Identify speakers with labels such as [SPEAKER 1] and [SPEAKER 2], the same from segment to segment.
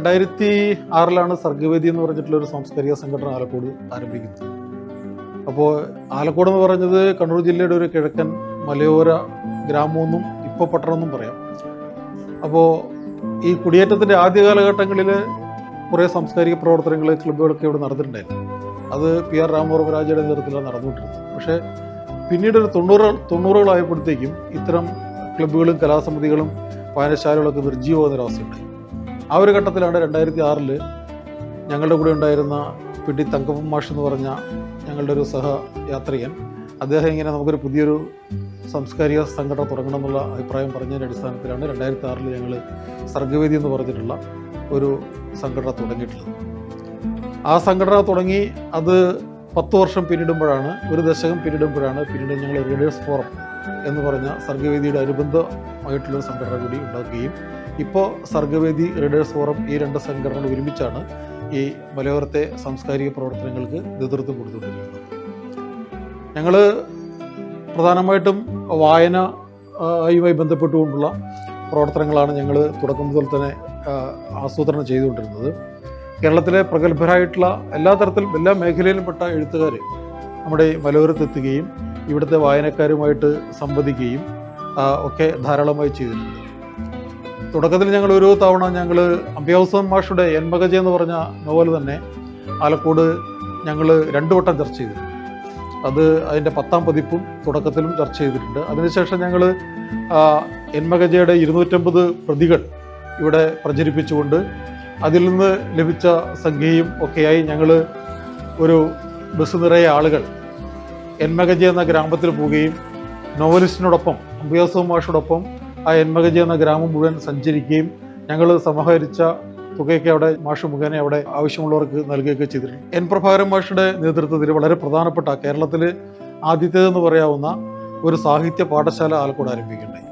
[SPEAKER 1] 2006 സർഗവേദി എന്ന് പറഞ്ഞിട്ടുള്ളൊരു സാംസ്കാരിക സംഘടന ആലക്കോട് ആരംഭിക്കുന്നത്. അപ്പോൾ ആലക്കോട് എന്ന് പറഞ്ഞത് കണ്ണൂർ ജില്ലയുടെ ഒരു കിഴക്കൻ മലയോര ഗ്രാമമെന്നും ഇപ്പോൾ പട്ടണമെന്നും പറയാം. അപ്പോൾ ഈ കുടിയേറ്റത്തിൻ്റെ ആദ്യ കാലഘട്ടങ്ങളിൽ കുറേ സാംസ്കാരിക പ്രവർത്തനങ്ങൾ ക്ലബ്ബുകളൊക്കെ ഇവിടെ നടന്നിട്ടുണ്ടായിരുന്നു. അത് PR രാമവർമ്മരാജയുടെ നേതൃത്വത്തിലാണ് നടന്നുകൊണ്ടിരുന്നത്. പക്ഷേ പിന്നീട് ഒരു 90കളായപ്പോഴത്തേക്കും ഇത്തരം ക്ലബ്ബുകളും കലാസമിതികളും വായനശാലകളൊക്കെ നിർജ്ജീവമാകുന്നൊരവസ്ഥയുണ്ടായി. ആ ഒരു ഘട്ടത്തിലാണ് 2006 ഞങ്ങളുടെ കൂടെ ഉണ്ടായിരുന്ന PD തങ്കപ്പൻ മാഷ് എന്ന് പറഞ്ഞ ഞങ്ങളുടെ ഒരു സഹയാത്രികൻ, അദ്ദേഹം ഇങ്ങനെ നമുക്കൊരു പുതിയൊരു സാംസ്കാരിക സംഘടന തുടങ്ങണം എന്നുള്ള അഭിപ്രായം പറഞ്ഞതിൻ്റെ അടിസ്ഥാനത്തിലാണ് 2006 ഞങ്ങൾ സർഗവേദി എന്ന് പറഞ്ഞിട്ടുള്ള ഒരു സംഘടന തുടങ്ങിയിട്ടുള്ളത്. ആ സംഘടന തുടങ്ങി അത് 10 വർഷം പിന്നിടുമ്പോഴാണ്, ഒരു ദശകം പിന്നിടുമ്പോഴാണ് പിന്നീട് ഞങ്ങൾ റീഡേഴ്സ് ഫോറം എന്ന് പറഞ്ഞ സർഗവേദിയുടെ അനുബന്ധമായിട്ടുള്ളൊരു സംഘടന കൂടി ഉണ്ടാക്കുകയും ഇപ്പോൾ സർഗവേദി, റീഡേഴ്സ് ഫോറം ഈ രണ്ട് സംഘടനകൾ ഒരുമിച്ചാണ് ഈ മലയോരത്തെ സാംസ്കാരിക പ്രവർത്തനങ്ങൾക്ക് നേതൃത്വം കൊടുത്തുകൊണ്ടിരിക്കുന്നത്. ഞങ്ങൾ പ്രധാനമായിട്ടും വായനയുമായി ബന്ധപ്പെട്ടുകൊണ്ടുള്ള പ്രവർത്തനങ്ങളാണ് ഞങ്ങൾ തുടക്കം മുതൽ തന്നെ ആസൂത്രണം ചെയ്തുകൊണ്ടിരുന്നത്. കേരളത്തിലെ പ്രഗത്ഭരായിട്ടുള്ള എല്ലാ തരത്തിലും എല്ലാ മേഖലയിലുംപ്പെട്ട എഴുത്തുകാർ നമ്മുടെ മലയോരത്തെത്തുകയും ഇവിടുത്തെ വായനക്കാരുമായിട്ട് സംവദിക്കുകയും ഒക്കെ ധാരാളമായി ചെയ്തിട്ടുണ്ട്. തുടക്കത്തിൽ ഞങ്ങൾ ഒരു തവണ അംബിയാഹുസ്സൻ മാഷുടെ എൻമകജ എന്ന് പറഞ്ഞ നോവൽ തന്നെ ആലക്കോട് ഞങ്ങൾ 2 വട്ടം ചർച്ച ചെയ്തിട്ടുണ്ട്. അത് അതിൻ്റെ 10ാം പതിപ്പും തുടക്കത്തിലും ചർച്ച ചെയ്തിട്ടുണ്ട്. അതിനുശേഷം ഞങ്ങൾ എൻമകജയുടെ 250 പ്രതികൾ ഇവിടെ പ്രചരിപ്പിച്ചുകൊണ്ട് അതിൽ നിന്ന് ലഭിച്ച സംഖ്യയും ഒക്കെയായി ഞങ്ങൾ ഒരു ബസ് നിറയെ ആളുകൾ എൻമകജ എന്ന ഗ്രാമത്തിൽ പോവുകയും നോവലിസ്റ്റിനോടൊപ്പം അംബിയാഹുസ്സൻ മാഷോടൊപ്പം ആ എൻമകജ എന്ന ഗ്രാമം മുഴുവൻ സഞ്ചരിക്കുകയും ഞങ്ങൾ സമാഹരിച്ച തുകയൊക്കെ അവിടെ മാഷ് മുഖേന അവിടെ ആവശ്യമുള്ളവർക്ക് നൽകുകയൊക്കെ ചെയ്തിട്ടുണ്ട്. N. പ്രഭാകരൻ മാഷുടെ നേതൃത്വത്തിൽ വളരെ പ്രധാനപ്പെട്ട കേരളത്തിൽ ആദ്യത്തേതെന്ന് പറയാവുന്ന ഒരു സാഹിത്യ പാഠശാല ആലക്കോട് ആരംഭിക്കുകയുണ്ടായി.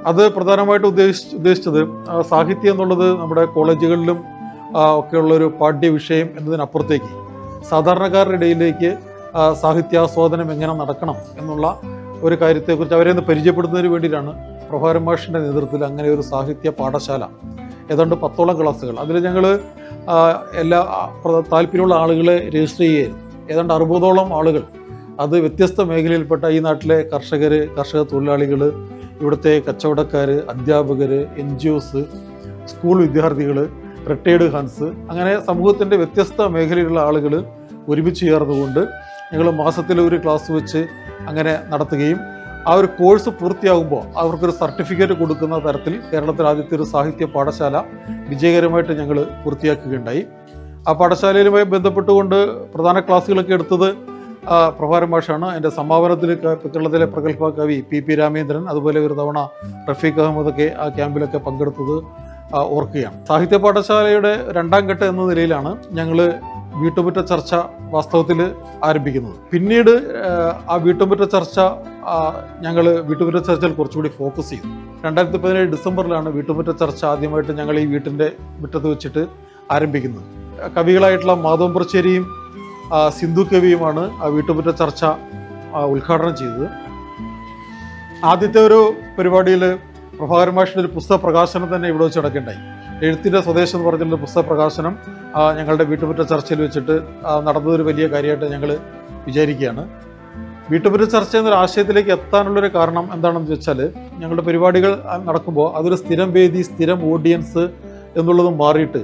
[SPEAKER 1] അത് പ്രധാനമായിട്ട് ഉദ്ദേശിച്ചത് സാഹിത്യം എന്നുള്ളത് നമ്മുടെ കോളേജുകളിലും ഒക്കെയുള്ളൊരു പാഠ്യവിഷയം എന്നതിനപ്പുറത്തേക്ക് സാധാരണക്കാരുടെ ഇടയിലേക്ക് സാഹിത്യാസ്വാദനം എങ്ങനെ നടക്കണം എന്നുള്ള ഒരു കാര്യത്തെക്കുറിച്ച് അവരെ ഒന്ന് പരിചയപ്പെടുത്തുന്നതിന് വേണ്ടിയിട്ടാണ് പ്രഭാകരൻ മാഷിൻ്റെ നേതൃത്വത്തിൽ അങ്ങനെ ഒരു സാഹിത്യ പാഠശാല, ഏതാണ്ട് 10ഓളം ക്ലാസ്സുകൾ, അതിൽ ഞങ്ങൾ എല്ലാ താല്പര്യമുള്ള ആളുകളെ രജിസ്റ്റർ ചെയ്യുകയായിരുന്നു. ഏതാണ്ട് 60ഓളം ആളുകൾ, അത് വ്യത്യസ്ത മേഖലയിൽപ്പെട്ട ഈ നാട്ടിലെ കർഷക തൊഴിലാളികൾ, ഇവിടുത്തെ കച്ചവടക്കാർ, അധ്യാപകർ, NGOs, സ്കൂൾ വിദ്യാർത്ഥികൾ, റിട്ടയേർഡ് ഹാൻസ്, അങ്ങനെ സമൂഹത്തിൻ്റെ വ്യത്യസ്ത മേഖലയിലുള്ള ആളുകൾ ഒരുമിച്ച് ചേർന്നുകൊണ്ട് ഞങ്ങൾ മാസത്തിൽ ഒരു ക്ലാസ് വെച്ച് അങ്ങനെ നടത്തുകയും ആ ഒരു കോഴ്സ് പൂർത്തിയാകുമ്പോൾ അവർക്കൊരു സർട്ടിഫിക്കറ്റ് കൊടുക്കുന്ന തരത്തിൽ കേരളത്തിൽ ആദ്യത്തെ ഒരു സാഹിത്യ പാഠശാല വിജയകരമായിട്ട് ഞങ്ങൾ പൂർത്തിയാക്കുകയുണ്ടായി. ആ പാഠശാലയിലുമായി ബന്ധപ്പെട്ടുകൊണ്ട് പ്രധാന ക്ലാസ്സുകളൊക്കെ എടുത്തത് പ്രഭാകരൻ മാഷാണ്. എൻ്റെ സമാപനത്തിൽ കേരളത്തിലെ പ്രഗത്ഭ കവി PP രാമേന്ദ്രൻ, അതുപോലെ ഒരു തവണ റഫീഖ് അഹമ്മദൊക്കെ ആ ക്യാമ്പിലൊക്കെ പങ്കെടുത്തത് ഓർക്കുകയാണ്. സാഹിത്യ പാഠശാലയുടെ 2ാം ഘട്ടം എന്ന നിലയിലാണ് ഞങ്ങൾ വീട്ടുമുറ്റ ചർച്ച വാസ്തവത്തിൽ ആരംഭിക്കുന്നത്. പിന്നീട് ആ വീട്ടുമുറ്റ ചർച്ച വീട്ടുമുറ്റ ചർച്ചയിൽ കുറച്ചുകൂടി ഫോക്കസ് ചെയ്തു. 2017 ഡിസംബറിലാണ് വീട്ടുമുറ്റ ചർച്ച ആദ്യമായിട്ട് ഞങ്ങൾ ഈ വീട്ടിൻ്റെ മുറ്റത്ത് വെച്ചിട്ട് ആരംഭിക്കുന്നത്. കവികളായിട്ടുള്ള മാധവൻ പുറശ്ശേരിയും സിന്ധു കവിയുമാണ് ആ വീട്ടുമുറ്റ ചർച്ച ഉദ്ഘാടനം ചെയ്തത്. ആദ്യത്തെ ഒരു പരിപാടിയിൽ പ്രഭാകരൻ മാഷിൻ്റെ ഒരു പുസ്തക പ്രകാശനം തന്നെ ഇവിടെ വെച്ച് നടക്കുകയുണ്ടായി. എഴുത്തിൻ്റെ സ്വദേശം എന്ന് പറഞ്ഞിട്ടുള്ള പുസ്തക പ്രകാശനം ഞങ്ങളുടെ വീട്ടുമുറ്റ ചർച്ചയിൽ വെച്ചിട്ട് നടന്നതൊരു വലിയ കാര്യമായിട്ട് ഞങ്ങൾ വിചാരിക്കുകയാണ്. വീട്ടുമുറ്റ ചർച്ച എന്നൊരു ആശയത്തിലേക്ക് എത്താനുള്ളൊരു കാരണം എന്താണെന്ന് വെച്ചാൽ, ഞങ്ങളുടെ പരിപാടികൾ നടക്കുമ്പോൾ അതൊരു സ്ഥിരം വേദി, സ്ഥിരം ഓഡിയൻസ് എന്നുള്ളത് മാറിയിട്ട്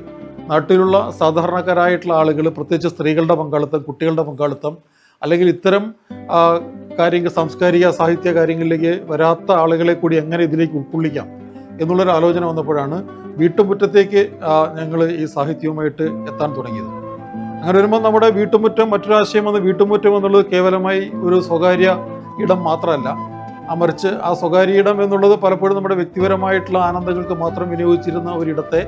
[SPEAKER 1] നാട്ടിലുള്ള സാധാരണക്കാരായിട്ടുള്ള ആളുകൾ, പ്രത്യേകിച്ച് സ്ത്രീകളുടെ പങ്കാളിത്തം, കുട്ടികളുടെ പങ്കാളിത്തം, അല്ലെങ്കിൽ ഇത്തരം സാംസ്കാരിക സാഹിത്യ കാര്യങ്ങളിലേക്ക് വരാത്ത ആളുകളെ കൂടി എങ്ങനെ ഇതിലേക്ക് ഉൾക്കൊള്ളിക്കാം എന്നുള്ളൊരു ആലോചന വന്നപ്പോഴാണ് വീട്ടുമുറ്റത്തേക്ക് ഞങ്ങൾ ഈ സാഹിത്യവുമായിട്ട് എത്താൻ തുടങ്ങിയത്. അങ്ങനെ വരുമ്പോൾ നമ്മുടെ വീട്ടുമുറ്റം, മറ്റൊരാശയം വന്ന് വീട്ടുമുറ്റം എന്നുള്ളത് കേവലമായി ഒരു സ്വകാര്യ ഇടം മാത്രമല്ല, മറിച്ച് ആ സ്വകാര്യ ഇടം എന്നുള്ളത് പലപ്പോഴും നമ്മുടെ വ്യക്തിപരമായിട്ടുള്ള ആനന്ദങ്ങൾക്ക് മാത്രം വിനിയോഗിച്ചിരുന്ന ഒരിടത്തെ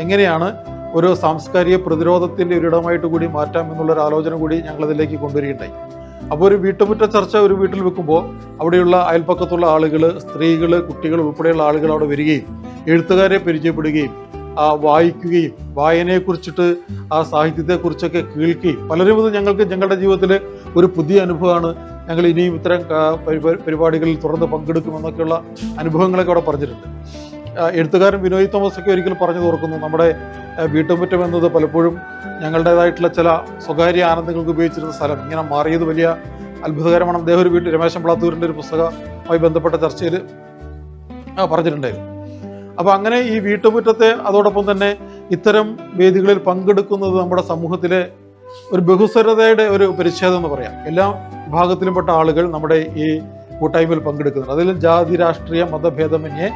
[SPEAKER 1] എങ്ങനെയാണ് ഒരു സാംസ്കാരിക പ്രതിരോധത്തിൻ്റെ ഒരിടമായിട്ട് കൂടി മാറ്റാം എന്നുള്ളൊരു ആലോചന കൂടി ഞങ്ങളതിലേക്ക് കൊണ്ടുവരികയുണ്ടായി. അപ്പോൾ ഒരു വീട്ടുമുറ്റ ചർച്ച ഒരു വീട്ടിൽ വെക്കുമ്പോൾ അവിടെയുള്ള അയൽപ്പക്കത്തുള്ള ആളുകൾ, സ്ത്രീകൾ, കുട്ടികൾ ഉൾപ്പെടെയുള്ള ആളുകൾ അവിടെ വരികയും എഴുത്തുകാരെ പരിചയപ്പെടുകയും വായിക്കുകയും വായനയെക്കുറിച്ചിട്ട് ആ സാഹിത്യത്തെക്കുറിച്ചൊക്കെ കേൾക്കുകയും, പലരും ഇത് ഞങ്ങളുടെ ജീവിതത്തിൽ ഒരു പുതിയ അനുഭവമാണ്, ഞങ്ങൾ ഇനിയും ഇത്തരം പരിപാടികളിൽ തുറന്ന് പങ്കെടുക്കുമെന്നൊക്കെയുള്ള അനുഭവങ്ങളൊക്കെ അവിടെ പറഞ്ഞിട്ടുണ്ട്. എഴുത്തുകാരൻ ബിനോയ് തോമസ് ഒക്കെ ഒരിക്കൽ പറഞ്ഞു ഓർക്കുന്നു, നമ്മുടെ വീട്ടുമുറ്റം എന്നത് പലപ്പോഴും ഞങ്ങളുടേതായിട്ടുള്ള ചില സ്വകാര്യ ആനന്ദങ്ങൾക്ക് ഉപയോഗിച്ചിരുന്ന സ്ഥലം ഇങ്ങനെ മാറിയത് വലിയ അത്ഭുതകരമാണ്. അദ്ദേഹം ഒരു രമേശൻ പ്ലാത്തൂരിൻ്റെ ഒരു പുസ്തകവുമായി ബന്ധപ്പെട്ട ചർച്ചയിൽ പറഞ്ഞിട്ടുണ്ടായിരുന്നു. അപ്പോൾ അങ്ങനെ ഈ വീട്ടുമുറ്റത്തെ അതോടൊപ്പം തന്നെ ഇത്തരം വേദികളിൽ പങ്കെടുക്കുന്നത് നമ്മുടെ സമൂഹത്തിലെ ഒരു ബഹുസ്വരതയുടെ ഒരു പരിച്ഛേദം എന്ന് പറയാം. എല്ലാ വിഭാഗത്തിലുംപ്പെട്ട ആളുകൾ നമ്മുടെ ഈ കൂട്ടായ്മയിൽ പങ്കെടുക്കുന്നുണ്ട്. അതിൽ ജാതി, രാഷ്ട്രീയ, മതഭേദമന്യേ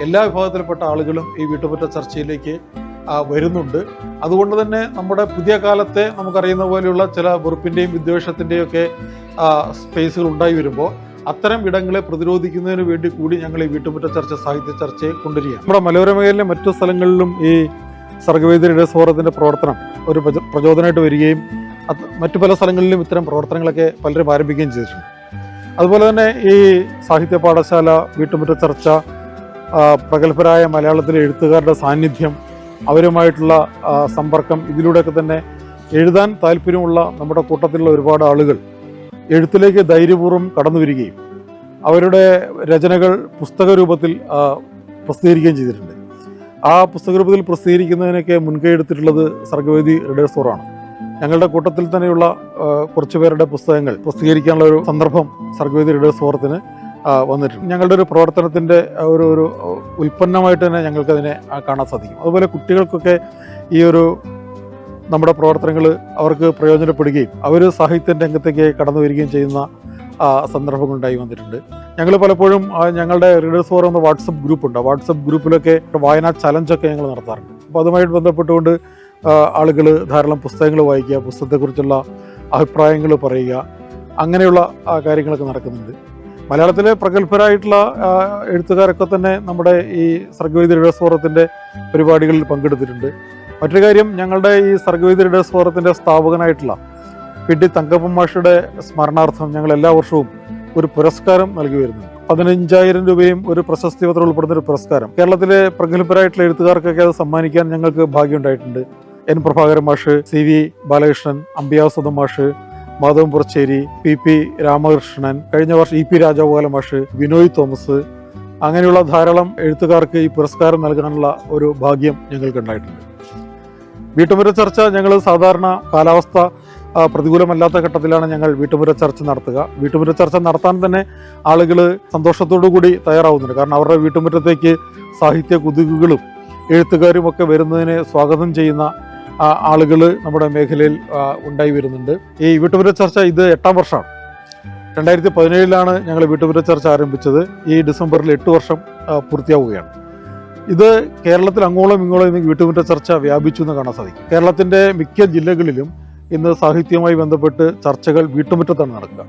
[SPEAKER 1] എല്ലാ വിഭാഗത്തിൽപ്പെട്ട ആളുകളും ഈ വീട്ടുമുറ്റ ചർച്ചയിലേക്ക് വരുന്നുണ്ട്. അതുകൊണ്ട് തന്നെ നമ്മുടെ പുതിയ കാലത്തെ നമുക്കറിയുന്ന പോലെയുള്ള ചില വെറുപ്പിൻ്റെയും വിദ്വേഷത്തിൻ്റെയും ഒക്കെ സ്പേസുകൾ ഉണ്ടായി വരുമ്പോൾ അത്തരം ഇടങ്ങളെ പ്രതിരോധിക്കുന്നതിന് വേണ്ടി കൂടി ഞങ്ങൾ ഈ വീട്ടുമുറ്റ ചർച്ച, സാഹിത്യ ചർച്ചയെ കൊണ്ടുവരികയാണ്. നമ്മുടെ മലയോര മേഖലയിലെ മറ്റു സ്ഥലങ്ങളിലും ഈ സർഗ്ഗവേദി റീഡേഴ്സ് ഫോറത്തിൻ്റെ പ്രവർത്തനം ഒരു പ്രചോദനമായിട്ട് വരികയും മറ്റു പല സ്ഥലങ്ങളിലും ഇത്തരം പ്രവർത്തനങ്ങളൊക്കെ പലരും ആരംഭിക്കുകയും ചെയ്തിട്ടുണ്ട്. അതുപോലെ തന്നെ ഈ സാഹിത്യ പാഠശാല, വീട്ടുമുറ്റ ചർച്ച, പ്രഗത്ഭരായ മലയാളത്തിലെ എഴുത്തുകാരുടെ സാന്നിധ്യം, അവരുമായിട്ടുള്ള സമ്പർക്കം, ഇതിലൂടെയൊക്കെ തന്നെ എഴുതാൻ താല്പര്യമുള്ള നമ്മുടെ കൂട്ടത്തിലുള്ള ഒരുപാട് ആളുകൾ എഴുത്തിലേക്ക് ധൈര്യപൂർവ്വം കടന്നു വരികയും അവരുടെ രചനകൾ പുസ്തക രൂപത്തിൽ പ്രസിദ്ധീകരിക്കുകയും ചെയ്തിട്ടുണ്ട്. ആ പുസ്തക രൂപത്തിൽ പ്രസിദ്ധീകരിക്കുന്നതിനൊക്കെ മുൻകൈ എടുത്തിട്ടുള്ളത് സർഗ്ഗവേദി റീഡേഴ്സ് ഫോറമാണ്. ഞങ്ങളുടെ കൂട്ടത്തിൽ തന്നെയുള്ള കുറച്ചു പേരുടെ പുസ്തകങ്ങൾ പ്രസിദ്ധീകരിക്കാനുള്ള ഒരു സന്ദർഭം സർഗ്ഗവേദി റീഡേഴ്സ് ഫോറത്തിന് വന്നിട്ടുണ്ട്. ഞങ്ങളുടെ ഒരു പ്രവർത്തനത്തിൻ്റെ ഒരു ഉൽപ്പന്നമായിട്ട് തന്നെ ഞങ്ങൾക്കതിനെ കാണാൻ സാധിക്കും. അതുപോലെ കുട്ടികൾക്കൊക്കെ ഈ ഒരു നമ്മുടെ പ്രവർത്തനങ്ങൾ അവർക്ക് പ്രയോജനപ്പെടുകയും അവർ സാഹിത്യ രംഗത്തേക്ക് കടന്നു വരികയും ചെയ്യുന്ന സന്ദർഭങ്ങളുണ്ടായി വന്നിട്ടുണ്ട്. ഞങ്ങൾ പലപ്പോഴും ഞങ്ങളുടെ റീഡേഴ്സ് ഫോറം എന്ന വാട്സപ്പ് ഗ്രൂപ്പുണ്ട്. വാട്സപ്പ് ഗ്രൂപ്പിലൊക്കെ വായനാ ചലഞ്ചൊക്കെ ഞങ്ങൾ നടത്താറുണ്ട്. അപ്പോൾ അതുമായിട്ട് ബന്ധപ്പെട്ടുകൊണ്ട് ആളുകൾ ധാരാളം പുസ്തകങ്ങൾ വായിക്കുക, പുസ്തകത്തെക്കുറിച്ചുള്ള അഭിപ്രായങ്ങൾ പറയുക, അങ്ങനെയുള്ള കാര്യങ്ങളൊക്കെ നടക്കുന്നുണ്ട്. മലയാളത്തിലെ പ്രഗത്ഭരായിട്ടുള്ള എഴുത്തുകാരൊക്കെ തന്നെ നമ്മുടെ ഈ സർഗ്ഗവേദി റീഡേഴ്സ് ഫോറത്തിൻ്റെ പരിപാടികളിൽ പങ്കെടുത്തിട്ടുണ്ട്. മറ്റൊരു കാര്യം, ഞങ്ങളുടെ ഈ സർഗ്ഗവേദി റീഡേഴ്സ് ഫോറത്തിൻ്റെ സ്ഥാപകനായിട്ടുള്ള പി.ടി. തങ്കപ്പൻ മാഷയുടെ സ്മരണാർത്ഥം ഞങ്ങൾ എല്ലാ വർഷവും ഒരു പുരസ്കാരം നൽകി വരുന്നുണ്ട്. 15,000 രൂപയും ഒരു പ്രശസ്തി പത്രം ഉൾപ്പെടുന്ന ഒരു പുരസ്കാരം കേരളത്തിലെ പ്രഗത്ഭരായിട്ടുള്ള എഴുത്തുകാർക്കൊക്കെ അത് സമ്മാനിക്കാൻ ഞങ്ങൾക്ക് ഭാഗ്യമുണ്ടായിട്ടുണ്ട്. എൻ പ്രഭാകരൻ മാഷ്, സി വി ബാലകൃഷ്ണൻ, അംബിയാസുധൻ മാഷ്, മാധവൻ പുറച്ചേരി, പി രാമകൃഷ്ണൻ, കഴിഞ്ഞ വർഷം ഇ പി രാജഗോപാല മാഷ്, ബിനോയ് തോമസ്, അങ്ങനെയുള്ള ധാരാളം എഴുത്തുകാർക്ക് ഈ പുരസ്കാരം നൽകാനുള്ള ഒരു ഭാഗ്യം ഞങ്ങൾക്ക് ഉണ്ടായിട്ടുണ്ട്. വീട്ടുമുറ്റ ചർച്ച ഞങ്ങൾ സാധാരണ കാലാവസ്ഥ പ്രതികൂലമല്ലാത്ത ഘട്ടത്തിലാണ് ഞങ്ങൾ വീട്ടുമുറ്റ ചർച്ച നടത്തുക. വീട്ടുമുറ്റ ചർച്ച നടത്താൻ തന്നെ ആളുകൾ സന്തോഷത്തോടു കൂടി തയ്യാറാവുന്നുണ്ട്. കാരണം അവരുടെ വീട്ടുമുറ്റത്തേക്ക് സാഹിത്യ കുതുകുകളും എഴുത്തുകാരും ഒക്കെ വരുന്നതിനെ സ്വാഗതം ചെയ്യുന്ന ആളുകൾ നമ്മുടെ മേഖലയിൽ ഉണ്ടായി വരുന്നുണ്ട്. ഈ വീട്ടുമുറ്റ ചർച്ച ഇത് 8ാം വർഷമാണ്. 2017 ഞങ്ങൾ വീട്ടുമുറ്റ ചർച്ച ആരംഭിച്ചത്. ഈ ഡിസംബറിൽ 8 വർഷം പൂർത്തിയാവുകയാണ്. ഇത് കേരളത്തിൽ അങ്ങോളം ഇങ്ങോളം ഇന്ന് വീട്ടുമുറ്റ ചർച്ച വ്യാപിച്ചു എന്ന് കാണാൻ സാധിക്കും. കേരളത്തിൻ്റെ മിക്ക ജില്ലകളിലും ഇന്ന് സാഹിത്യവുമായി ബന്ധപ്പെട്ട് ചർച്ചകൾ വീട്ടുമുറ്റത്താണ് നടക്കുക.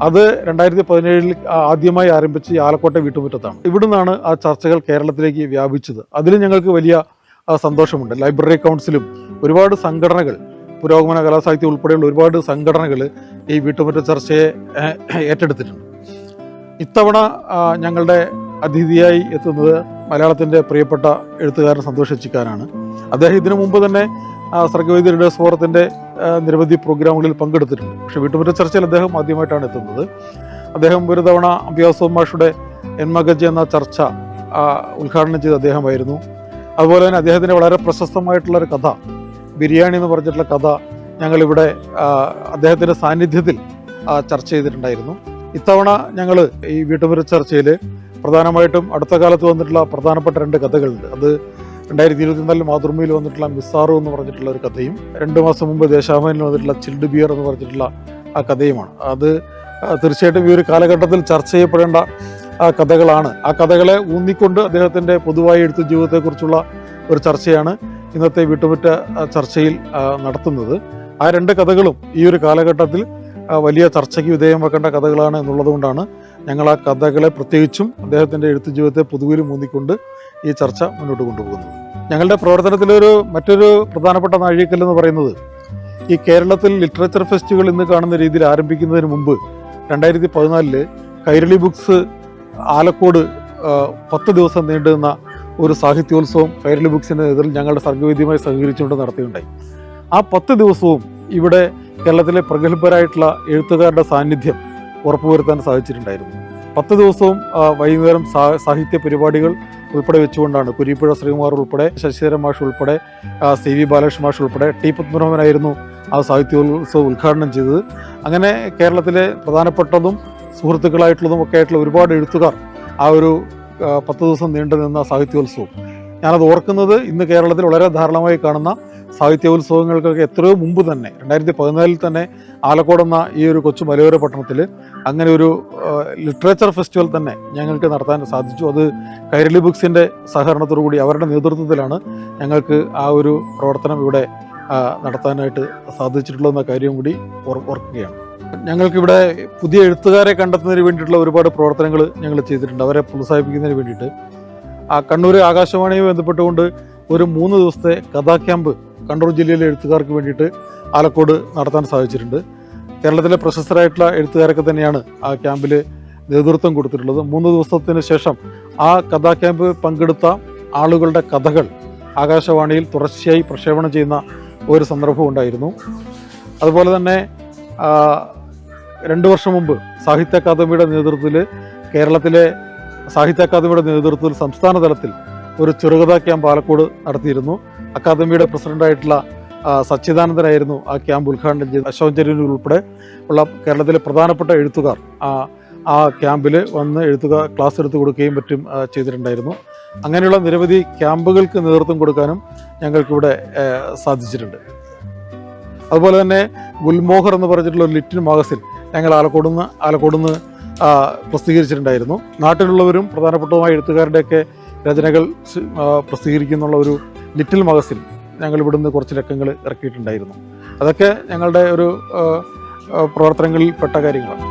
[SPEAKER 1] അത് 2017 ആദ്യമായി ആരംഭിച്ച് ആലക്കോട്ടെ വീട്ടുമുറ്റത്താണ്. ഇവിടുന്നാണ് ആ ചർച്ചകൾ കേരളത്തിലേക്ക് വ്യാപിച്ചത്. അതിൽ ഞങ്ങൾക്ക് വലിയ സന്തോഷമുണ്ട്. ലൈബ്രറി കൗൺസിലും ഒരുപാട് സംഘടനകൾ, പുരോഗമന കലാസാഹിത്യം ഉൾപ്പെടെയുള്ള ഒരുപാട് സംഘടനകൾ ഈ വീട്ടുമുറ്റ ചർച്ചയെ ഏറ്റെടുത്തിട്ടുണ്ട്. ഇത്തവണ ഞങ്ങളുടെ അതിഥിയായി എത്തുന്നത് മലയാളത്തിൻ്റെ പ്രിയപ്പെട്ട എഴുത്തുകാരൻ സന്തോഷ് ചിക്കാനാണ്. അദ്ദേഹം ഇതിനു മുമ്പ് തന്നെ സർഗ്ഗവേദി റീഡേഴ്സ് ഫോറത്തിൻ്റെ നിരവധി പ്രോഗ്രാമുകളിൽ പങ്കെടുത്തിട്ടുണ്ട്. പക്ഷേ വീട്ടുമുറ്റ ചർച്ചയിൽ അദ്ദേഹം ആദ്യമായിട്ടാണ് എത്തുന്നത്. അദ്ദേഹം ഒരു തവണ അംബിയാസുധൻ മാഷുടെ എന്മഗജ് എന്ന ചർച്ച ഉദ്ഘാടനം ചെയ്ത അദ്ദേഹമായിരുന്നു. അതുപോലെ തന്നെ അദ്ദേഹത്തിൻ്റെ വളരെ പ്രശസ്തമായിട്ടുള്ളൊരു കഥ, ബിരിയാണി എന്ന് പറഞ്ഞിട്ടുള്ള കഥ, ഞങ്ങളിവിടെ അദ്ദേഹത്തിൻ്റെ സാന്നിധ്യത്തിൽ ചർച്ച ചെയ്തിട്ടുണ്ടായിരുന്നു. ഇത്തവണ ഞങ്ങൾ ഈ വീട്ടുമുറ്റ ചർച്ചയിൽ പ്രധാനമായിട്ടും അടുത്ത കാലത്ത് വന്നിട്ടുള്ള പ്രധാനപ്പെട്ട 2 കഥകളുണ്ട്. അത് 2024 മാതൃഭൂമിയിൽ വന്നിട്ടുള്ള മിസ്സാറു എന്ന് പറഞ്ഞിട്ടുള്ള ഒരു കഥയും 2 മാസം മുമ്പ് ദേശാഭിമാനിൽ വന്നിട്ടുള്ള ചിൽഡ് ബിയർ എന്ന് പറഞ്ഞിട്ടുള്ള ആ കഥയുമാണ്. അത് തീർച്ചയായിട്ടും ഈ ഒരു കാലഘട്ടത്തിൽ ചർച്ച ചെയ്യപ്പെടേണ്ട കഥകളാണ്. ആ കഥകളെ ഊന്നിക്കൊണ്ട് അദ്ദേഹത്തിൻ്റെ പൊതുവായ എഴുത്തു ജീവിതത്തെക്കുറിച്ചുള്ള ഒരു ചർച്ചയാണ് ഇന്നത്തെ വീട്ടുമുറ്റ ചർച്ചയിൽ നടത്തുന്നത്. ആ 2 കഥകളും ഈ ഒരു കാലഘട്ടത്തിൽ വലിയ ചർച്ചയ്ക്ക് വിധേയം വെക്കേണ്ട കഥകളാണ് എന്നുള്ളത് കൊണ്ടാണ് ഞങ്ങൾ ആ കഥകളെ, പ്രത്യേകിച്ചും അദ്ദേഹത്തിൻ്റെ എഴുത്തു ജീവിതത്തെ പൊതുവിലും ഊന്നിക്കൊണ്ട് ഈ ചർച്ച മുന്നോട്ട് കൊണ്ടുപോകുന്നത്. ഞങ്ങളുടെ പ്രവർത്തനത്തിലൊരു മറ്റൊരു പ്രധാനപ്പെട്ട നാഴികക്കല്ലെന്ന് പറയുന്നത്, ഈ കേരളത്തിൽ ലിറ്ററേച്ചർ ഫെസ്റ്റിവൽ ഇന്ന് കാണുന്ന രീതിയിൽ ആരംഭിക്കുന്നതിന് മുമ്പ് 2014 കൈരളി ബുക്സ് ആലക്കോട് 10 ദിവസം നീണ്ടുനിന്ന ഒരു സാഹിത്യോത്സവം കൈരളി ബുക്സിൻ്റെ നേതൃത്വത്തിൽ ഞങ്ങളുടെ സർഗ്ഗവേദിയുമായി സഹകരിച്ചുകൊണ്ട് നടത്തുകയുണ്ടായി. ആ 10 ദിവസവും ഇവിടെ കേരളത്തിലെ പ്രഗത്ഭരായിട്ടുള്ള എഴുത്തുകാരുടെ സാന്നിധ്യം ഉറപ്പുവരുത്താൻ സാധിച്ചിട്ടുണ്ടായിരുന്നു. 10 ദിവസവും വൈകുന്നേരം സാഹിത്യ പരിപാടികൾ, ഉൾപ്പെടെ വെച്ചുകൊണ്ടാണ് കുരീപ്പുഴ ശ്രീകുമാർ ഉൾപ്പെടെ ശശിധരൻ മാഷ് ഉൾപ്പെടെ CV ബാലകൃഷ്ണൻ മാഷ് ഉൾപ്പെടെ T പത്മനാഭനായിരുന്നു ആ സാഹിത്യോത്സവം ഉദ്ഘാടനം ചെയ്തത്. അങ്ങനെ കേരളത്തിലെ പ്രധാനപ്പെട്ടതും സുഹൃത്തുക്കളായിട്ടുള്ളതും ഒക്കെ ആയിട്ടുള്ള ഒരുപാട് എഴുത്തുകാർ ആ ഒരു 10 ദിവസം നീണ്ടു നിന്ന സാഹിത്യോത്സവം, ഞാനത് ഓർക്കുന്നത് ഇന്ന് കേരളത്തിൽ വളരെ ധാരാളമായി കാണുന്ന സാഹിത്യോത്സവങ്ങൾക്കൊക്കെ എത്രയോ മുമ്പ് തന്നെ 2014 തന്നെ ആലക്കോടെന്ന ഈ ഒരു കൊച്ചു മലയോര പട്ടണത്തിൽ അങ്ങനെ ഒരു ലിറ്ററേച്ചർ ഫെസ്റ്റിവൽ തന്നെ ഞങ്ങൾക്ക് നടത്താൻ സാധിച്ചു. അത് കൈരളി ബുക്സിൻ്റെ സഹകരണത്തോടു കൂടി അവരുടെ നേതൃത്വത്തിലാണ് ഞങ്ങൾക്ക് ആ ഒരു പ്രവർത്തനം ഇവിടെ നടത്താനായിട്ട് സാധിച്ചിട്ടുള്ളതെന്ന കാര്യം കൂടി ഓർക്കുകയാണ്. ഞങ്ങൾക്കിവിടെ പുതിയ എഴുത്തുകാരെ കണ്ടെത്തുന്നതിന് വേണ്ടിയിട്ടുള്ള ഒരുപാട് പ്രവർത്തനങ്ങൾ ഞങ്ങൾ ചെയ്തിട്ടുണ്ട്, അവരെ പ്രോത്സാഹിപ്പിക്കുന്നതിന് വേണ്ടിയിട്ട്. കണ്ണൂർ ആകാശവാണിയുമായി ബന്ധപ്പെട്ടുകൊണ്ട് ഒരു 3 ദിവസത്തെ കഥാ ക്യാമ്പ് കണ്ണൂർ ജില്ലയിലെ എഴുത്തുകാർക്ക് വേണ്ടിയിട്ട് ആലക്കോട് നടത്താൻ സാധിച്ചിട്ടുണ്ട്. കേരളത്തിലെ പ്രശസ്തരായിട്ടുള്ള എഴുത്തുകാരൊക്കെ തന്നെയാണ് ആ ക്യാമ്പിൽ നേതൃത്വം കൊടുത്തിട്ടുള്ളത്. 3 ദിവസത്തിന് ശേഷം ആ കഥാ ക്യാമ്പ് പങ്കെടുത്ത ആളുകളുടെ കഥകൾ ആകാശവാണിയിൽ തുടർച്ചയായി പ്രക്ഷേപണം ചെയ്യുന്ന ഒരു സന്ദർഭം ഉണ്ടായിരുന്നു. അതുപോലെ തന്നെ 2 വർഷം മുമ്പ് സാഹിത്യ അക്കാദമിയുടെ നേതൃത്വത്തിൽ കേരളത്തിലെ സാഹിത്യ അക്കാദമിയുടെ നേതൃത്വത്തിൽ സംസ്ഥാന തലത്തിൽ ഒരു ചെറുകഥാ ക്യാമ്പ് ആലക്കോട് നടത്തിയിരുന്നു. അക്കാദമിയുടെ പ്രസിഡന്റായിട്ടുള്ള സച്ചിദാനന്ദനായിരുന്നു ആ ക്യാമ്പ് ഉദ്ഘാടനം ചെയ്ത്. അശോകൻ ചെരുവിൽ ഉൾപ്പെടെ ഉള്ള കേരളത്തിലെ പ്രധാനപ്പെട്ട എഴുത്തുകാർ ആ ക്യാമ്പിൽ വന്ന് ക്ലാസ് എടുത്ത് കൊടുക്കുകയും മറ്റും ചെയ്തിട്ടുണ്ടായിരുന്നു. അങ്ങനെയുള്ള നിരവധി ക്യാമ്പുകൾക്ക് നേതൃത്വം കൊടുക്കാനും ഞങ്ങൾക്കിവിടെ സാധിച്ചിട്ടുണ്ട്. അതുപോലെ തന്നെ ഗുൽമോഹർ എന്ന് പറഞ്ഞിട്ടുള്ള ഒരു ലിറ്റിൽ മാഗസിൻ ഞങ്ങൾ ആലക്കോടുന്ന് പ്രസിദ്ധീകരിച്ചിട്ടുണ്ടായിരുന്നു. നാട്ടിലുള്ളവരും പ്രധാനപ്പെട്ടതുമായ എഴുത്തുകാരുടെയൊക്കെ രചനകൾ പ്രസിദ്ധീകരിക്കുന്നുള്ള ഒരു ലിറ്റിൽ മാഗസിൻ ഞങ്ങൾ ഇവിടുന്ന് കുറച്ച് ലക്കങ്ങൾ ഇറക്കിയിട്ടുണ്ടായിരുന്നു. അതൊക്കെ ഞങ്ങളുടെ ഒരു പ്രവർത്തനങ്ങളിൽ പെട്ട കാര്യങ്ങളാണ്.